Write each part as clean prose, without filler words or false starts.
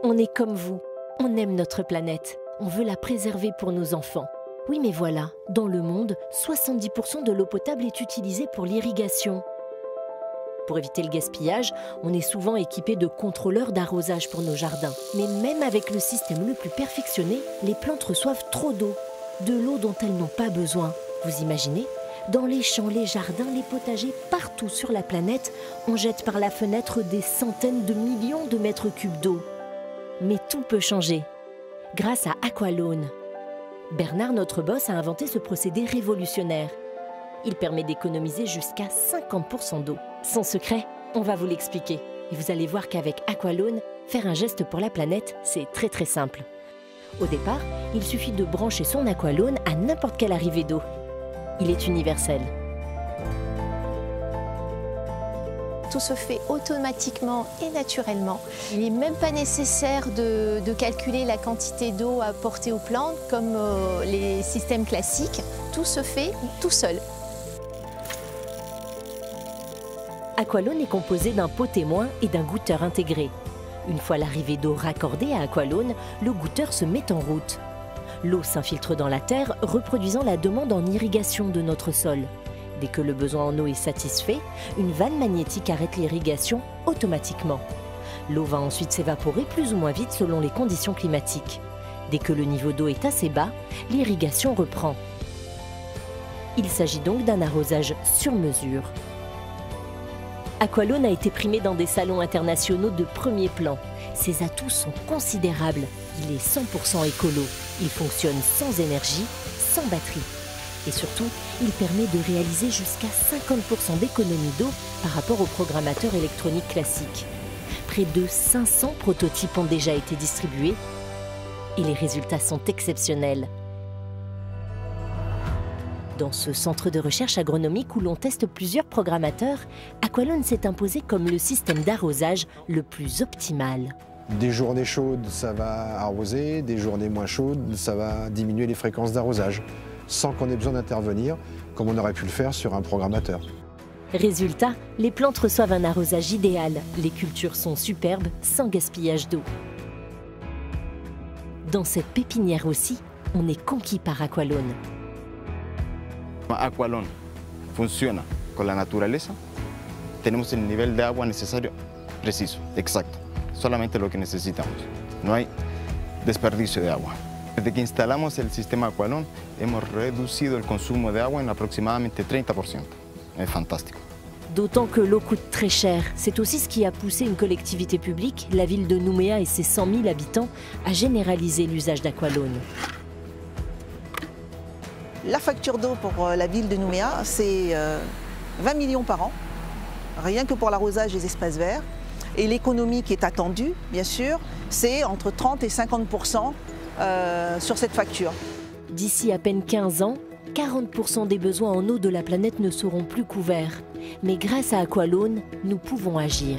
On est comme vous, on aime notre planète, on veut la préserver pour nos enfants. Oui, mais voilà, dans le monde, 70% de l'eau potable est utilisée pour l'irrigation. Pour éviter le gaspillage, on est souvent équipé de contrôleurs d'arrosage pour nos jardins. Mais même avec le système le plus perfectionné, les plantes reçoivent trop d'eau. De l'eau dont elles n'ont pas besoin. Vous imaginez ? Dans les champs, les jardins, les potagers, partout sur la planète, on jette par la fenêtre des centaines de millions de mètres cubes d'eau. Mais tout peut changer. Grâce à Aqualone. Bernard, notre boss, a inventé ce procédé révolutionnaire. Il permet d'économiser jusqu'à 50% d'eau. Son secret, on va vous l'expliquer. Et vous allez voir qu'avec Aqualone, faire un geste pour la planète, c'est très très simple. Au départ, il suffit de brancher son Aqualone à n'importe quelle arrivée d'eau. Il est universel. Tout se fait automatiquement et naturellement. Il n'est même pas nécessaire de calculer la quantité d'eau à apporter aux plantes comme les systèmes classiques. Tout se fait tout seul. Aqualone est composé d'un pot témoin et d'un goutteur intégré. Une fois l'arrivée d'eau raccordée à Aqualone, le goutteur se met en route. L'eau s'infiltre dans la terre, reproduisant la demande en irrigation de notre sol. Dès que le besoin en eau est satisfait, une vanne magnétique arrête l'irrigation automatiquement. L'eau va ensuite s'évaporer plus ou moins vite selon les conditions climatiques. Dès que le niveau d'eau est assez bas, l'irrigation reprend. Il s'agit donc d'un arrosage sur mesure. Aqualone a été primé dans des salons internationaux de premier plan. Ses atouts sont considérables. Il est 100% écolo. Il fonctionne sans énergie, sans batterie. Et surtout, il permet de réaliser jusqu'à 50% d'économie d'eau par rapport aux programmateurs électroniques classiques. Près de 500 prototypes ont déjà été distribués et les résultats sont exceptionnels. Dans ce centre de recherche agronomique où l'on teste plusieurs programmateurs, Aqualone s'est imposé comme le système d'arrosage le plus optimal. Des journées chaudes, ça va arroser, des journées moins chaudes, ça va diminuer les fréquences d'arrosage, sans qu'on ait besoin d'intervenir, comme on aurait pu le faire sur un programmateur. Résultat, les plantes reçoivent un arrosage idéal. Les cultures sont superbes, sans gaspillage d'eau. Dans cette pépinière aussi, on est conquis par Aqualone. Aqualone funciona con la naturaleza. Tenemos el nivel de agua necesario, preciso, exacto. Solamente lo que necesitamos. No hay desperdicio de agua. Desde que instalamos el sistema Aqualone, hemos reducido el consumo de agua en aproximadamente 30%. Es fantástico. D'autant que l'eau coûte très cher. C'est aussi ce qui a poussé une collectivité publique, la ville de Nouméa et ses 100 000 habitants, à généraliser l'usage d'Aqualone. La facture d'eau pour la ville de Nouméa, c'est 20 millions par an, rien que pour l'arrosage des espaces verts. Et l'économie qui est attendue, bien sûr, c'est entre 30 et 50% sur cette facture. D'ici à peine 15 ans, 40% des besoins en eau de la planète ne seront plus couverts. Mais grâce à Aqualone, nous pouvons agir.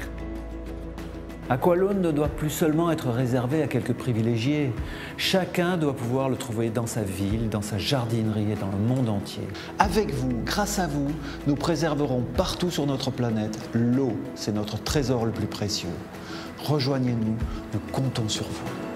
Aqualone ne doit plus seulement être réservé à quelques privilégiés. Chacun doit pouvoir le trouver dans sa ville, dans sa jardinerie et dans le monde entier. Avec vous, grâce à vous, nous préserverons partout sur notre planète l'eau. C'est notre trésor le plus précieux. Rejoignez-nous, nous comptons sur vous.